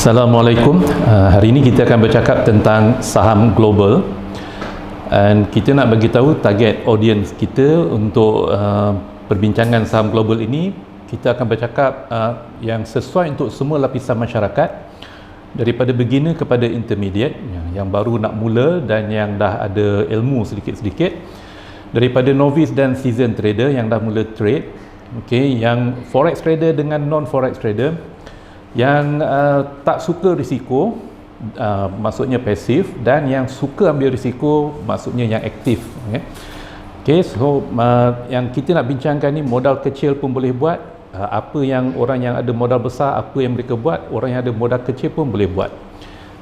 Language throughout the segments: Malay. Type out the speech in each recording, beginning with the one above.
Assalamualaikum. Hari ini kita akan bercakap tentang saham global, dan kita nak bagi tahu target audience kita untuk perbincangan saham global ini. Kita akan bercakap yang sesuai untuk semua lapisan masyarakat, daripada beginner kepada intermediate, yang baru nak mula dan yang dah ada ilmu sedikit-sedikit, daripada novice dan seasoned trader yang dah mula trade, yang forex trader dengan non forex trader, yang tak suka risiko, maksudnya pasif, dan yang suka ambil risiko, maksudnya yang aktif. So yang kita nak bincangkan ni, modal kecil pun boleh buat. Apa yang orang yang ada modal besar, apa yang mereka buat, orang yang ada modal kecil pun boleh buat.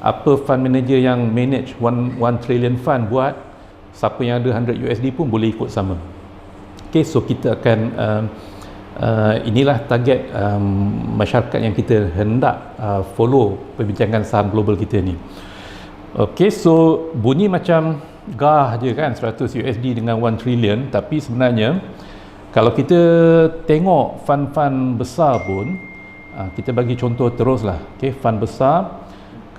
Apa fund manager yang manage 1 trillion fund buat, siapa yang ada 100 USD pun boleh ikut sama. So kita akan inilah target masyarakat yang kita hendak follow perbincangan saham global kita ni. So bunyi macam gah je kan, 100 USD dengan 1 trillion, tapi sebenarnya kalau kita tengok fund-fund besar pun, kita bagi contoh teruslah. Fund besar,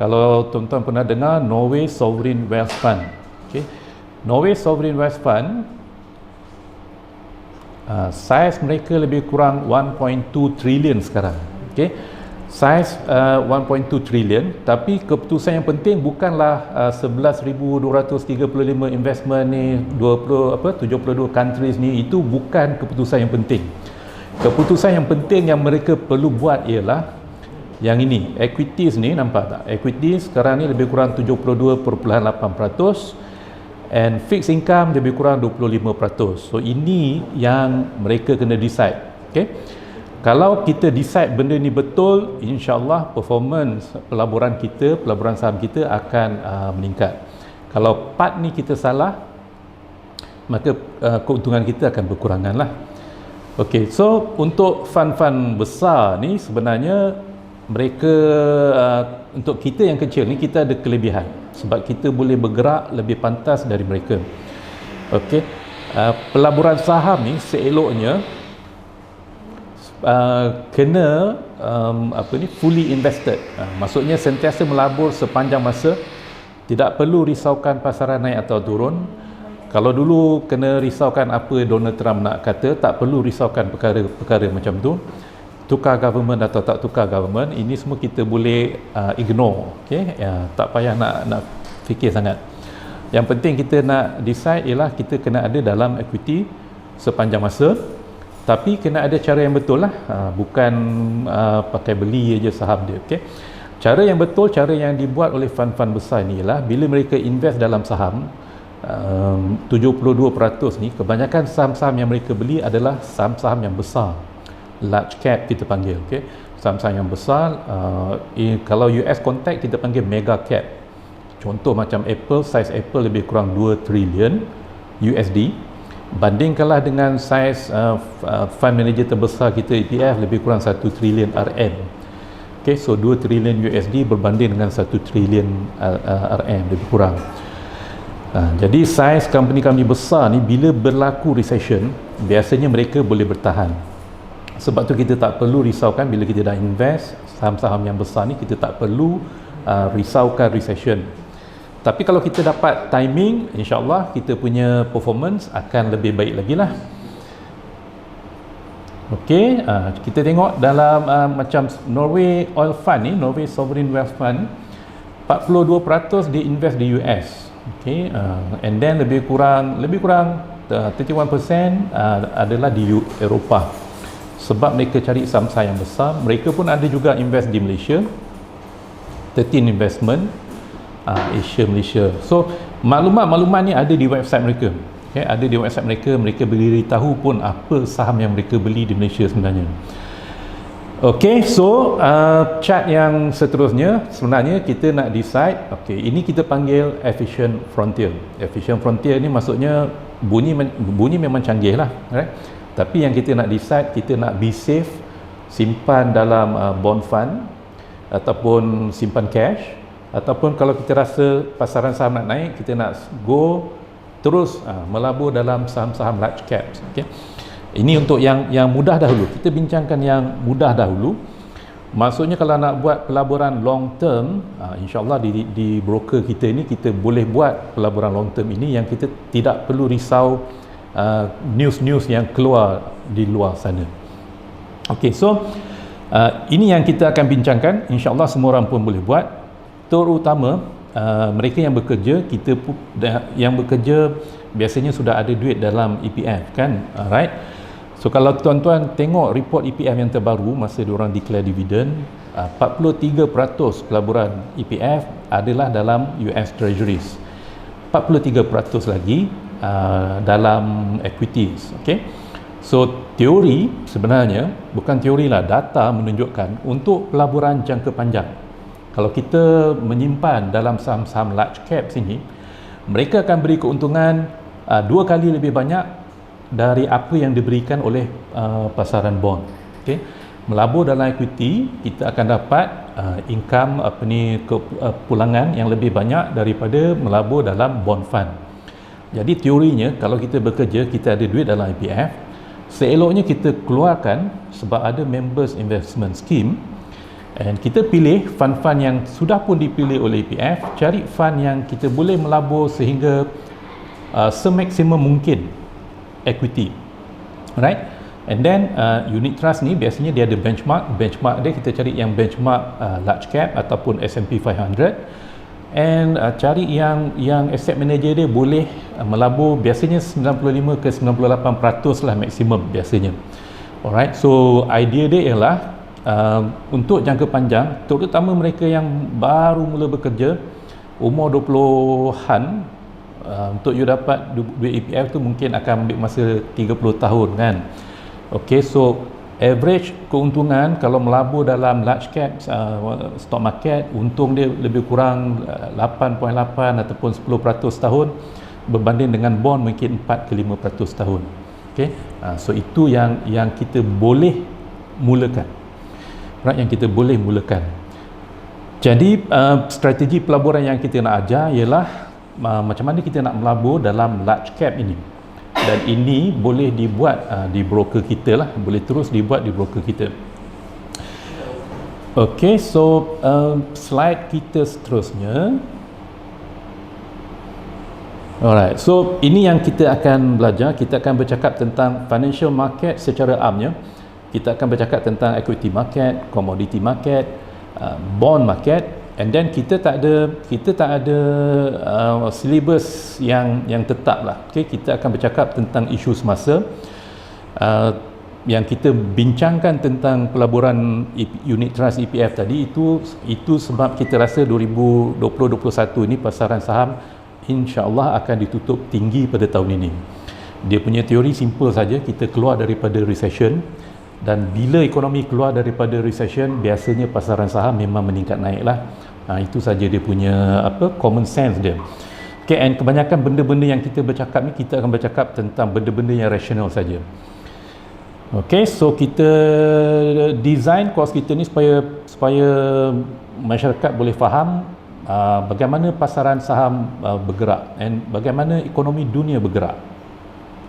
kalau tuan-tuan pernah dengar Norway Sovereign Wealth Fund. Norway Sovereign Wealth Fund, saiz mereka lebih kurang 1.2 trillion sekarang. Saiz 1.2 trillion, tapi keputusan yang penting bukanlah 11,235 investment ni, 72 countries ni, itu bukan keputusan yang penting. Keputusan yang penting yang mereka perlu buat ialah yang ini, equities ni, nampak tak? Equities sekarang ni lebih kurang 72.8%, and fixed income lebih kurang 25%. So ini yang mereka kena decide. Kalau kita decide benda ni betul, insya-Allah performance pelaburan kita, pelaburan saham kita akan meningkat. Kalau part ni kita salah, maka keuntungan kita akan berkurangan lah. So untuk fund-fund besar ni sebenarnya mereka, untuk kita yang kecil ni, kita ada kelebihan sebab kita boleh bergerak lebih pantas dari mereka. Pelaburan saham ni seeloknya kena fully invested, maksudnya sentiasa melabur sepanjang masa, tidak perlu risaukan pasaran naik atau turun. Kalau dulu kena risaukan apa Donald Trump nak kata, tak perlu risaukan perkara-perkara macam tu. Tukar government atau tak tukar government, ini semua kita boleh ignore. Tak payah nak fikir sangat. Yang penting kita nak decide ialah kita kena ada dalam equity sepanjang masa, tapi kena ada cara yang betul lah, bukan pakai beli je saham dia. Cara yang betul, cara yang dibuat oleh fund-fund besar ni ialah bila mereka invest dalam saham, 72% ni kebanyakan saham-saham yang mereka beli adalah saham-saham yang besar, large cap kita panggil. Saham-saham yang besar, kalau US context kita panggil mega cap. Contoh macam Apple, saiz Apple lebih kurang 2 trillion USD. Bandingkanlah dengan saiz fund manager terbesar kita, ETF, lebih kurang 1 trillion RM. So 2 trillion USD berbanding dengan 1 trillion RM lebih kurang. Jadi saiz company-company besar ni bila berlaku recession, biasanya mereka boleh bertahan. Sebab tu kita tak perlu risaukan bila kita dah invest saham-saham yang besar ni, kita tak perlu risaukan recession. Tapi kalau kita dapat timing, insya-Allah kita punya performance akan lebih baik lagi lah. Kita tengok dalam macam Norway Oil Fund ni, Norway Sovereign Wealth Fund, 42% dia invest di US. And then lebih kurang 31% adalah di Eropah. Sebab mereka cari saham-saham yang besar. Mereka pun ada juga invest di Malaysia, 13 investment, Asia Malaysia. So maklumat ni ada di website mereka. Ada di website mereka. Mereka beritahu pun apa saham yang mereka beli di Malaysia sebenarnya. So chart yang seterusnya sebenarnya kita nak decide. Ini kita panggil efficient frontier. Efficient frontier ni maksudnya bunyi memang canggih lah, right? Tapi yang kita nak decide, kita nak be safe, simpan dalam bond fund ataupun simpan cash, ataupun kalau kita rasa pasaran saham nak naik, kita nak go terus melabur dalam saham-saham large caps. Ini untuk yang mudah dahulu. Kita bincangkan yang mudah dahulu. Maksudnya kalau nak buat pelaburan long term, insyaAllah di broker kita ini kita boleh buat pelaburan long term ini yang kita tidak perlu risau news-news yang keluar di luar sana. Okey, so ini yang kita akan bincangkan. InsyaAllah semua orang pun boleh buat, terutama mereka yang bekerja. Yang bekerja biasanya sudah ada duit dalam EPF kan, alright. So kalau tuan-tuan tengok report EPF yang terbaru masa diorang declare dividend, 43% pelaburan EPF adalah dalam US Treasuries, 43% lagi dalam equities. Okay, so teori sebenarnya, bukan teori lah, data menunjukkan untuk pelaburan jangka panjang, kalau kita menyimpan dalam saham-saham large cap sini, mereka akan beri keuntungan 2 kali lebih banyak dari apa yang diberikan oleh pasaran bond. Okay, melabur dalam equity kita akan dapat income pulangan yang lebih banyak daripada melabur dalam bond fund. Jadi teorinya kalau kita bekerja, kita ada duit dalam EPF, seeloknya kita keluarkan sebab ada members investment scheme, and kita pilih fund-fund yang sudah pun dipilih oleh EPF, cari fund yang kita boleh melabur sehingga semaksimum mungkin equity, right? And then unit trust ni biasanya dia ada benchmark dia, kita cari yang benchmark large cap ataupun S&P 500, and cari yang asset manager dia boleh melabur biasanya 95 ke 98% lah maksimum biasanya. Alright, so idea dia ialah untuk jangka panjang, terutama mereka yang baru mula bekerja, umur 20-an, untuk you dapat duit EPF tu mungkin akan ambil masa 30 tahun kan. Okay, so average keuntungan kalau melabur dalam large cap stock market, untung dia lebih kurang 8.8 ataupun 10% tahun, berbanding dengan bond mungkin 4 ke 5% tahun. Okay, so itu yang kita boleh mulakan, right? Yang kita boleh mulakan. Jadi strategi pelaburan yang kita nak ajar ialah macam mana kita nak melabur dalam large cap ini, dan ini boleh dibuat di broker kita lah, boleh terus dibuat di broker kita. Ok, so slide kita seterusnya. Alright, so ini yang kita akan belajar. Kita akan bercakap tentang financial market secara amnya. Kita akan bercakap tentang equity market, commodity market, bond market. And then kita tak ada syllabus yang tetap lah. Okay, kita akan bercakap tentang isu semasa. Yang kita bincangkan tentang pelaburan unit trust EPF tadi, itu sebab kita rasa 2020-2021 ini pasaran saham insya-Allah akan ditutup tinggi pada tahun ini. Dia punya teori simple saja, kita keluar daripada recession, dan bila ekonomi keluar daripada recession, biasanya pasaran saham memang meningkat naik lah. Itu saja dia punya common sense dia. Okay, and kebanyakan benda-benda yang kita bercakap ni, kita akan bercakap tentang benda-benda yang rasional saja. Okay, so kita design course kita ni supaya masyarakat boleh faham bagaimana pasaran saham bergerak and bagaimana ekonomi dunia bergerak.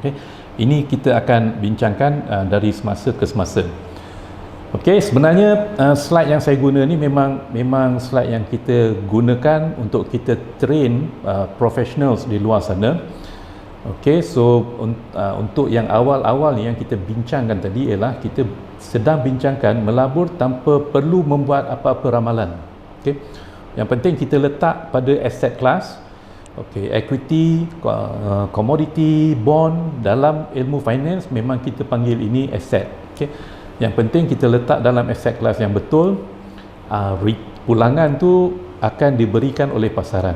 Okay, ini kita akan bincangkan dari semasa ke semasa. Okey, sebenarnya slide yang saya guna ni memang slide yang kita gunakan untuk kita train professionals di luar sana. Okey, so untuk yang awal-awal ni yang kita bincangkan tadi ialah kita sedang bincangkan melabur tanpa perlu membuat apa-apa ramalan. Okey, yang penting kita letak pada asset class. Okey, equity, commodity, bond, dalam ilmu finance memang kita panggil ini asset. Okey, yang penting kita letak dalam asset class yang betul. Pulangan tu akan diberikan oleh pasaran.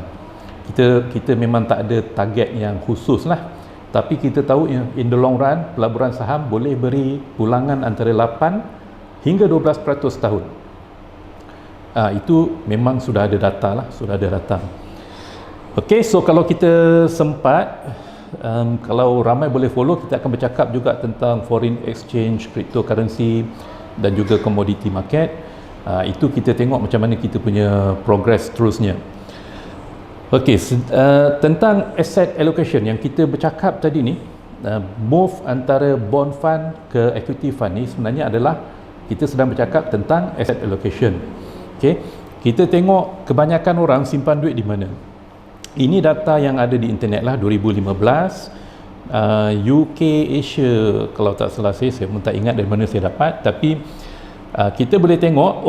Kita memang tak ada target yang khusus lah, tapi kita tahu in the long run pelaburan saham boleh beri pulangan antara 8 hingga 12% tahun. Itu memang sudah ada data lah, sudah ada data. Okey, so kalau kita sempat, kalau ramai boleh follow, kita akan bercakap juga tentang foreign exchange, cryptocurrency dan juga commodity market. Itu kita tengok macam mana kita punya progress terusnya. Okey, tentang asset allocation yang kita bercakap tadi ni, move antara bond fund ke equity fund ni sebenarnya adalah kita sedang bercakap tentang asset allocation. Okey, kita tengok kebanyakan orang simpan duit di mana. Ini data yang ada di internet lah, 2015, UK, Asia, kalau tak salah saya pun tak ingat dari mana saya dapat, tapi kita boleh tengok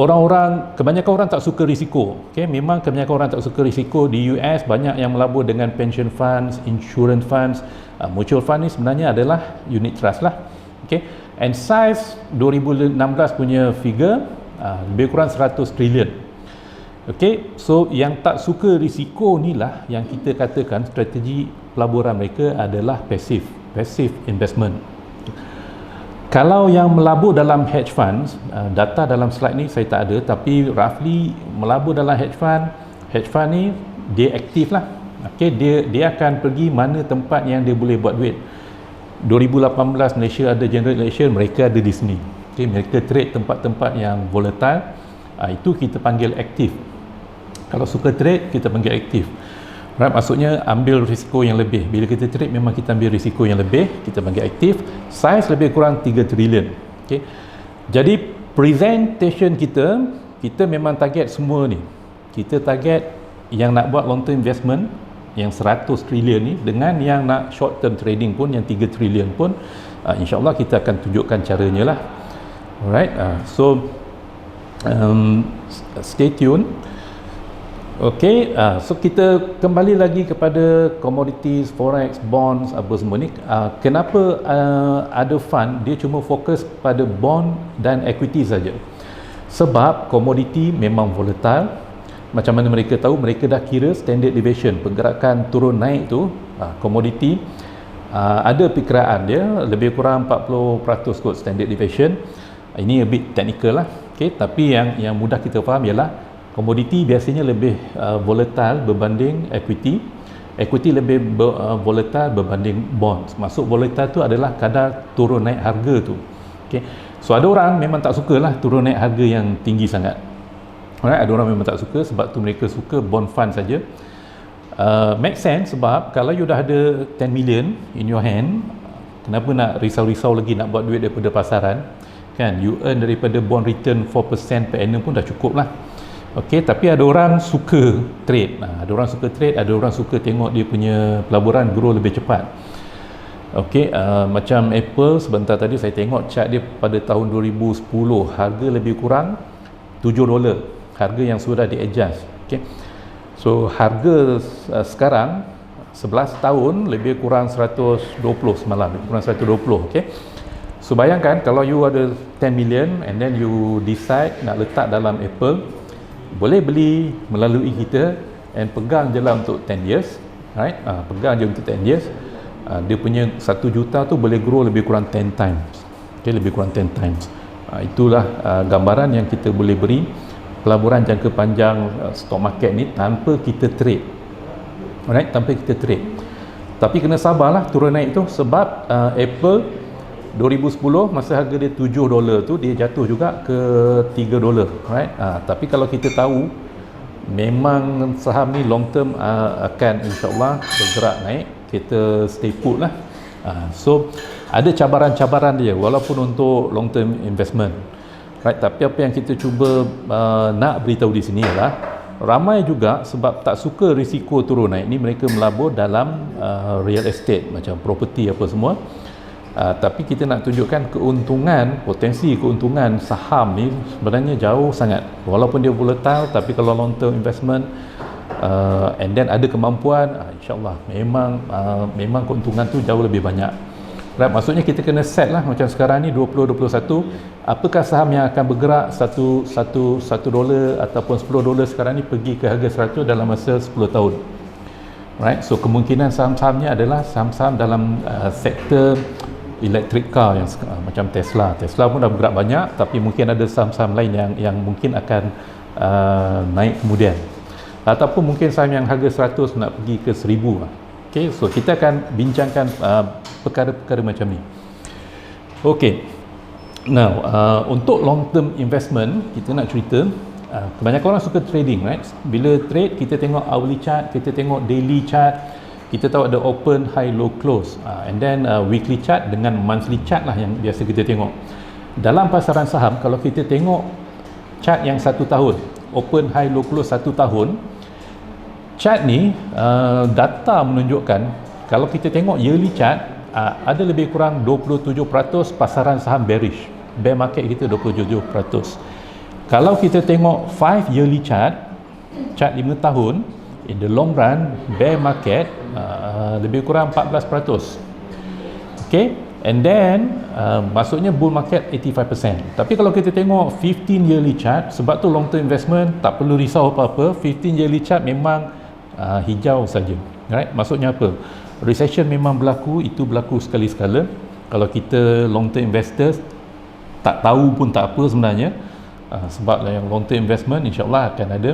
kebanyakan orang tak suka risiko. Okay? Memang kebanyakan orang tak suka risiko. Di US banyak yang melabur dengan pension funds, insurance funds, mutual fund ni sebenarnya adalah unit trust lah. Okay? And size 2016 punya figure lebih kurang 100 trilion. Okay? So yang tak suka risiko ni lah yang kita katakan strategi pelaburan mereka adalah passive investment. Kalau yang melabur dalam hedge funds, data dalam slide ni saya tak ada, tapi roughly melabur dalam hedge fund ni dia aktif lah. Okay, dia akan pergi mana tempat yang dia boleh buat duit. 2018 Malaysia ada general election, mereka ada di sini. Okay, mereka trade tempat-tempat yang volatile, itu kita panggil aktif. Kalau suka trade, kita panggil aktif. Right, maksudnya ambil risiko yang lebih. Bila kita trade memang kita ambil risiko yang lebih, kita panggil aktif. Size lebih kurang 3 trilion. Okay. Jadi presentation kita memang target semua ni. Kita target yang nak buat long term investment yang 100 trilion ni dengan yang nak short term trading pun yang 3 trilion pun, insyaAllah kita akan tunjukkan caranya lah. Alright, so stay tune. Okey, so kita kembali lagi kepada commodities, forex, bonds, apa semua ni. Kenapa ada fund dia cuma fokus pada bond dan equity saja? Sebab komoditi memang volatile. Macam mana mereka tahu? Mereka dah kira standard deviation, pergerakan turun naik tu komoditi ada perkiraan dia lebih kurang 40% kot standard deviation. Ini a bit technical lah. Okey, tapi yang mudah kita faham ialah komoditi biasanya lebih volatile berbanding equity. Equity lebih volatile berbanding bonds. Maksud volatile tu adalah kadar turun naik harga tu. Okay. So ada orang memang tak suka lah turun naik harga yang tinggi sangat. Alright, ada orang memang tak suka, sebab tu mereka suka bond fund saja. Make sense, sebab kalau you dah ada 10 million in your hand, kenapa nak risau-risau lagi nak buat duit daripada pasaran? Kan, you earn daripada bond return 4% per annum pun dah cukup lah. Okey, tapi ada orang suka trade. Ada orang suka trade, ada orang suka tengok dia punya pelaburan grow lebih cepat. Okey, macam Apple sebentar tadi saya tengok chart dia pada tahun 2010, harga lebih kurang $7, harga yang sudah di-adjust. Okey. So harga sekarang 11 tahun lebih kurang 120 semalam, lebih kurang 120. Okey. So bayangkan kalau you ada 10 million and then you decide nak letak dalam Apple, boleh beli melalui kita and pegang je lah untuk 10 years, right? Pegang je untuk 10 years. Dia punya 1 juta tu boleh grow lebih kurang 10 times. Okay, lebih kurang 10 times. Itulah gambaran yang kita boleh beri pelaburan jangka panjang stock market ni tanpa kita trade. Alright, tanpa kita trade. Tapi kena sabarlah turun naik tu, sebab Apple 2010 masa harga dia $7 tu dia jatuh juga ke $3, right? Tapi kalau kita tahu memang saham ni long term akan insyaAllah bergerak naik, kita stay put lah. So ada cabaran-cabaran dia walaupun untuk long term investment, right? Tapi apa yang kita cuba nak beritahu di sini ialah ramai juga sebab tak suka risiko turun naik ni, mereka melabur dalam real estate macam property apa semua. Tapi kita nak tunjukkan keuntungan, potensi keuntungan saham ni sebenarnya jauh sangat. Walaupun dia volatile, tapi kalau long term investment and then ada kemampuan, insyaAllah memang keuntungan tu jauh lebih banyak. Right? Maksudnya kita kena set lah, macam sekarang ni 2021, apakah saham yang akan bergerak $1 ataupun $10 sekarang ni pergi ke harga 100 dalam masa 10 tahun. Right? So kemungkinan saham-sahamnya adalah saham-saham dalam sektor electric car yang macam Tesla pun dah bergerak banyak, tapi mungkin ada saham-saham lain yang mungkin akan naik kemudian, ataupun mungkin saham yang harga 100 nak pergi ke 1000. Okay, so kita akan bincangkan perkara-perkara macam ni. Okay, now untuk long term investment kita nak cerita, kebanyakan orang suka trading, right? Bila trade kita tengok hourly chart, kita tengok daily chart, kita tahu ada open, high, low, close, and then weekly chart dengan monthly chart lah yang biasa kita tengok. Dalam pasaran saham, kalau kita tengok chart yang 1 tahun, open, high, low, close 1 tahun, chart ni data menunjukkan, kalau kita tengok yearly chart, ada lebih kurang 27% pasaran saham bearish, bear market kita 27%. Kalau kita tengok 5 yearly chart 5 tahun, in the long run, bear market lebih kurang 14%. Okay, and then maksudnya bull market 85%. Tapi kalau kita tengok 15 yearly chart, sebab tu long term investment tak perlu risau apa-apa. 15 yearly chart memang hijau saja, right? Maksudnya apa? Recession memang berlaku, itu berlaku sekali-sekala. Kalau kita long term investors tak tahu pun tak apa sebenarnya, sebab yang long term investment insya-Allah akan ada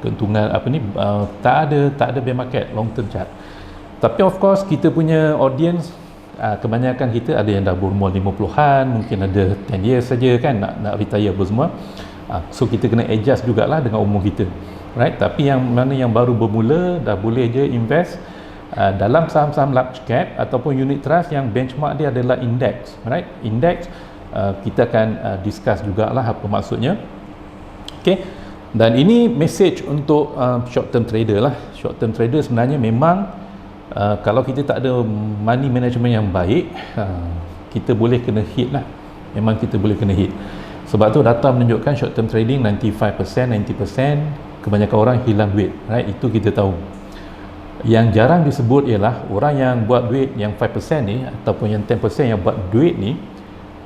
keuntungan tak ada bear market long term chart. Tapi of course kita punya audience, kebanyakan kita ada yang dah berumur 50-an, mungkin ada 10 years saja kan, nak retire apa semua. So kita kena adjust jugalah dengan umur kita, right? Tapi yang mana yang baru bermula, dah boleh je invest dalam saham-saham large cap ataupun unit trust yang benchmark dia adalah index, right? Index kita akan discuss jugalah apa maksudnya. Okay, dan ini message untuk short term trader lah. Short term trader sebenarnya memang kalau kita tak ada money management yang baik, kita boleh kena hit lah. Memang kita boleh kena hit. Sebab tu data menunjukkan short term trading 95%, 90% kebanyakan orang hilang duit, right? Itu kita tahu. Yang jarang disebut ialah orang yang buat duit yang 5% ni ataupun yang 10% yang buat duit ni,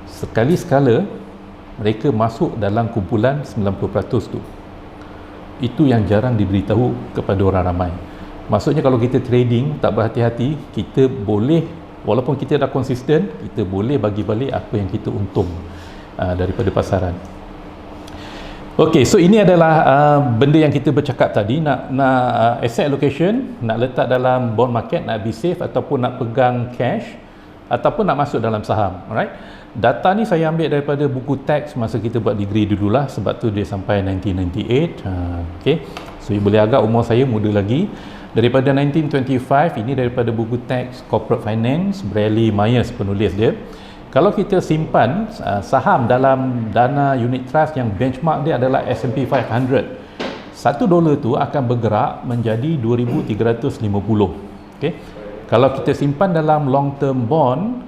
sekali sekala mereka masuk dalam kumpulan 90% tu. Itu yang jarang diberitahu kepada orang ramai. Maksudnya kalau kita trading tak berhati-hati, kita boleh, walaupun kita dah konsisten, kita boleh bagi balik apa yang kita untung daripada pasaran. Okey, so ini adalah benda yang kita bercakap tadi. Nak asset allocation, nak letak dalam bond market, nak be safe, ataupun nak pegang cash, ataupun nak masuk dalam saham. Alright, data ni saya ambil daripada buku teks masa kita buat degree dululah, sebab tu dia sampai 1998. Okey, so boleh agak umur saya muda lagi. Daripada 1925, ini daripada buku teks Corporate Finance, Bradley Myers penulis dia. Kalau kita simpan saham dalam dana unit trust yang benchmark dia adalah S&P 500, $1 tu akan bergerak menjadi 2,350. Okay? Kalau kita simpan dalam long term bond,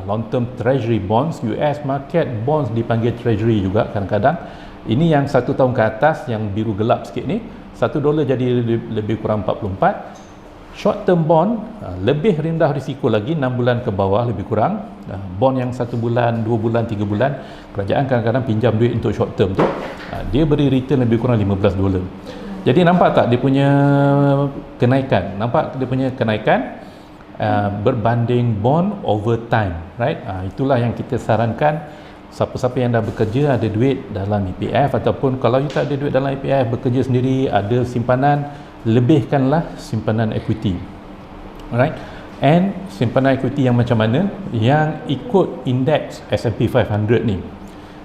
long term treasury bonds, US market bonds dipanggil treasury juga kadang-kadang, ini yang 1 tahun ke atas, yang biru gelap sikit ni, $1 jadi lebih kurang 44. Short term bond lebih rendah risiko lagi, 6 bulan ke bawah lebih kurang. Bond yang 1 bulan, 2 bulan, 3 bulan, kerajaan kadang-kadang pinjam duit untuk short term tu, dia beri return lebih kurang $15. Jadi nampak tak dia punya kenaikan? Nampak dia punya kenaikan berbanding bond over time, right? Itulah yang kita sarankan. Siapa-siapa yang dah bekerja, ada duit dalam EPF, ataupun kalau you tak ada duit dalam EPF, bekerja sendiri, ada simpanan, lebihkanlah simpanan equity. Alright, and simpanan equity yang macam mana? Yang ikut indeks S&P 500 ni,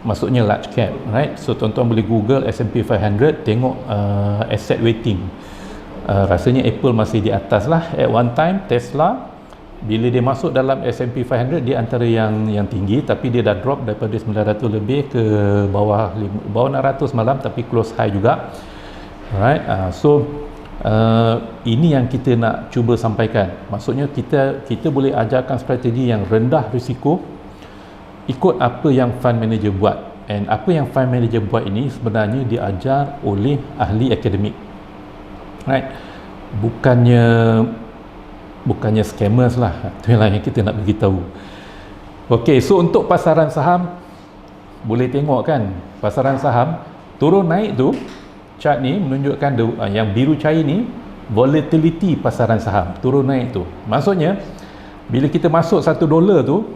maksudnya large cap, right? So tuan-tuan boleh google S&P 500, tengok asset weighting. Rasanya Apple masih di atas lah at one time. Tesla, bila dia masuk dalam S&P 500, dia antara yang tinggi, tapi dia dah drop daripada 900 lebih ke bawah 600 malam, tapi close high juga. Alright, so ini yang kita nak cuba sampaikan. Maksudnya kita boleh ajarkan strategi yang rendah risiko ikut apa yang fund manager buat. And apa yang fund manager buat ini sebenarnya diajar oleh ahli akademik, right? Bukannya scammers lah. Itulah yang kita nak beritahu. Okey, so untuk pasaran saham, boleh tengok kan, pasaran saham turun naik tu, chart ni menunjukkan yang biru cair ni volatility pasaran saham, turun naik tu. Maksudnya bila kita masuk $1 tu,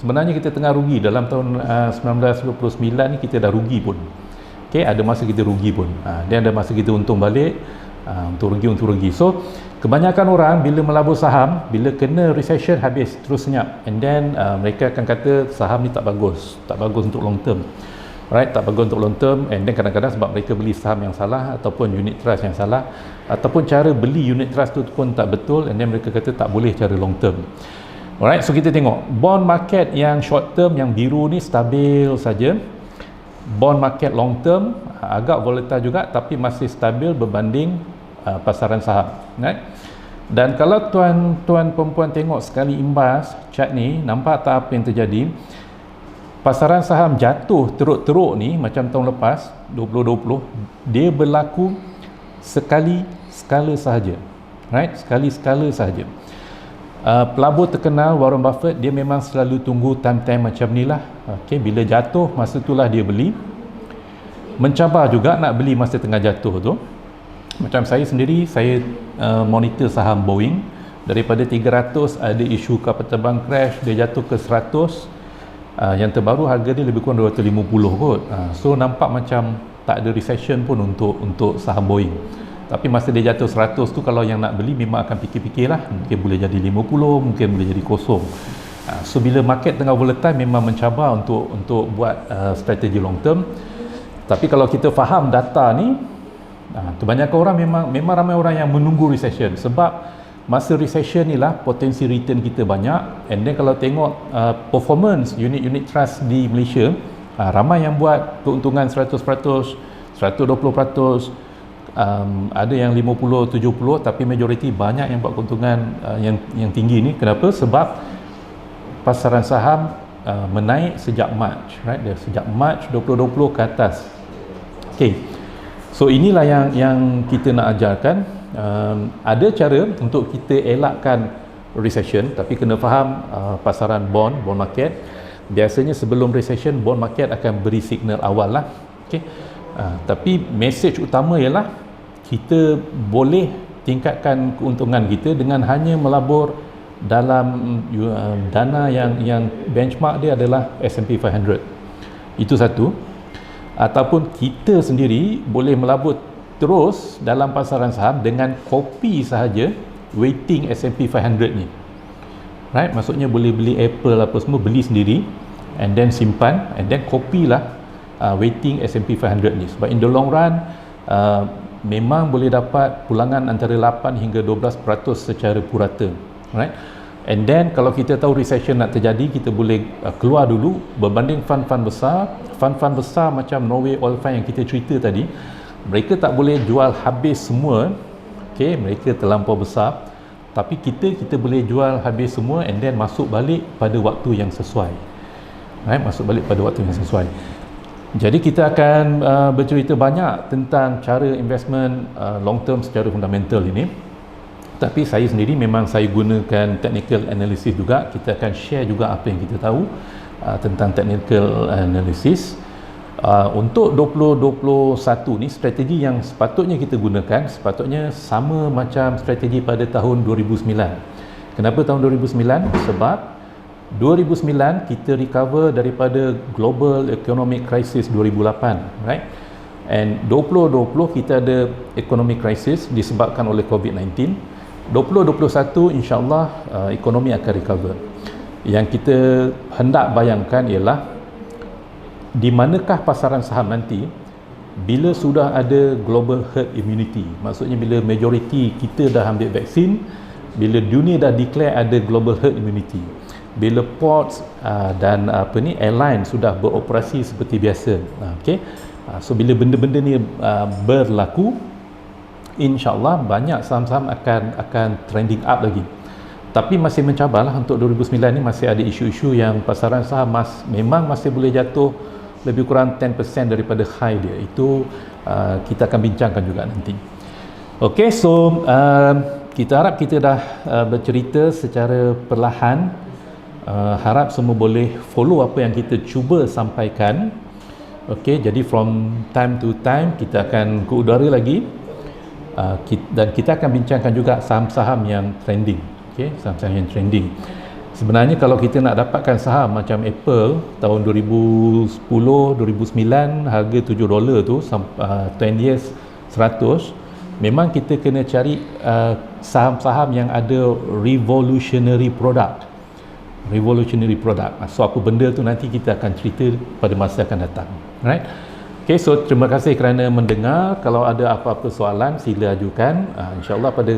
sebenarnya kita tengah rugi. Dalam tahun 1929 ni kita dah rugi pun. Okey, ada masa kita rugi pun. Dan ada masa kita untung balik. Untuk rugi. So kebanyakan orang bila melabur saham, bila kena recession habis terus senyap, and then mereka akan kata saham ni tak bagus untuk long term, right? Tak bagus untuk long term. And then kadang-kadang sebab mereka beli saham yang salah, ataupun unit trust yang salah, ataupun cara beli unit trust tu pun tak betul, and then mereka kata tak boleh cara long term. Alright, so kita tengok bond market yang short term yang biru ni stabil saja. Bond market long term agak volatile juga tapi masih stabil berbanding pasaran saham, right? Dan kalau tuan-tuan perempuan tengok sekali imbas chart ni, nampak tak apa yang terjadi? Pasaran saham jatuh teruk-teruk ni macam tahun lepas 2020, dia berlaku sekali-sekala sahaja, right? Sekali-sekala sahaja. Pelabur terkenal Warren Buffett, dia memang selalu tunggu time-time macam ni lah. Okay, bila jatuh, masa itulah dia beli. Mencabar juga nak beli masa tengah jatuh tu. Macam saya sendiri, saya monitor saham Boeing. Daripada 300 ada isu kapal terbang crash, dia jatuh ke 100. Yang terbaru harga dia lebih kurang 250 kot. So nampak macam tak ada recession pun untuk saham Boeing. Tapi masa dia jatuh 100 tu, kalau yang nak beli memang akan fikir-fikir lah, mungkin boleh jadi 50, mungkin boleh jadi kosong. So bila market tengah volatile memang mencabar untuk buat strategi long term. Tapi kalau kita faham data ni, kebanyakan orang memang ramai orang yang menunggu recession, sebab masa recession ni lah potensi return kita banyak. And then kalau tengok performance unit-unit trust di Malaysia, ramai yang buat keuntungan 100%, 120%, ada yang 50, 70, tapi majoriti banyak yang buat keuntungan yang tinggi ni. Kenapa? Sebab pasaran saham menaik sejak March, right? Sejak March 2020 ke atas. Okay, so inilah yang kita nak ajarkan. Ada cara untuk kita elakkan recession, tapi kena faham pasaran bond market. Biasanya sebelum recession, bond market akan beri signal awal lah. Okay, tapi message utama ialah kita boleh tingkatkan keuntungan kita dengan hanya melabur dalam dana yang benchmark dia adalah S&P 500. Itu satu. Ataupun kita sendiri boleh melabur terus dalam pasaran saham dengan kopi sahaja weighting S&P 500 ni, right? Maksudnya boleh beli Apple apa semua, beli sendiri and then simpan, and then kopi lah weighting S&P 500 ni. Sebab in the long run memang boleh dapat pulangan antara 8 hingga 12% secara purata, right? And then kalau kita tahu recession nak terjadi, kita boleh keluar dulu berbanding fund-fund besar. Fund-fund besar macam Norway Oil Fund yang kita cerita tadi, mereka tak boleh jual habis semua. Okay, mereka terlampau besar. Tapi kita boleh jual habis semua and then masuk balik pada waktu yang sesuai, right? Masuk balik pada waktu yang sesuai. Jadi kita akan bercerita banyak tentang cara investment long term secara fundamental ini. Tapi saya sendiri memang saya gunakan technical analysis juga. Kita akan share juga apa yang kita tahu tentang technical analysis. Untuk 2021 ni, strategi yang sepatutnya kita gunakan sepatutnya sama macam strategi pada tahun 2009. Kenapa tahun 2009? Sebab 2009 kita recover daripada global economic crisis 2008, right? And 2020 kita ada economic crisis disebabkan oleh COVID-19. 2021 insyaAllah ekonomi akan recover. Yang kita hendak bayangkan ialah di manakah pasaran saham nanti bila sudah ada global herd immunity. Maksudnya bila majoriti kita dah ambil vaksin, bila dunia dah declare ada global herd immunity, bila ports dan airline sudah beroperasi seperti biasa. Okay, so bila benda-benda ni berlaku, InsyaAllah banyak saham-saham akan trending up lagi. Tapi masih mencabarlah untuk 2009 ni, masih ada isu-isu yang pasaran saham memang masih boleh jatuh lebih kurang 10% daripada high dia. Itu kita akan bincangkan juga nanti. Okay, so kita harap kita dah bercerita secara perlahan. Harap semua boleh follow apa yang kita cuba sampaikan. Okay, jadi from time to time kita akan ke udara lagi. Dan kita akan bincangkan juga saham-saham yang trending. Okay, saham-saham yang trending. Sebenarnya kalau kita nak dapatkan saham macam Apple tahun 2010, 2009 harga $7 tu, 10 years 100, memang kita kena cari saham-saham yang ada revolutionary product. So apa benda tu nanti kita akan cerita pada masa akan datang, right? Okay, so terima kasih kerana mendengar. Kalau ada apa-apa soalan, sila ajukan. InsyaAllah pada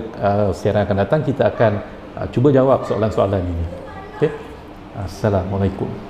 siaran akan datang kita akan cuba jawab soalan-soalan ini. Okey. Assalamualaikum.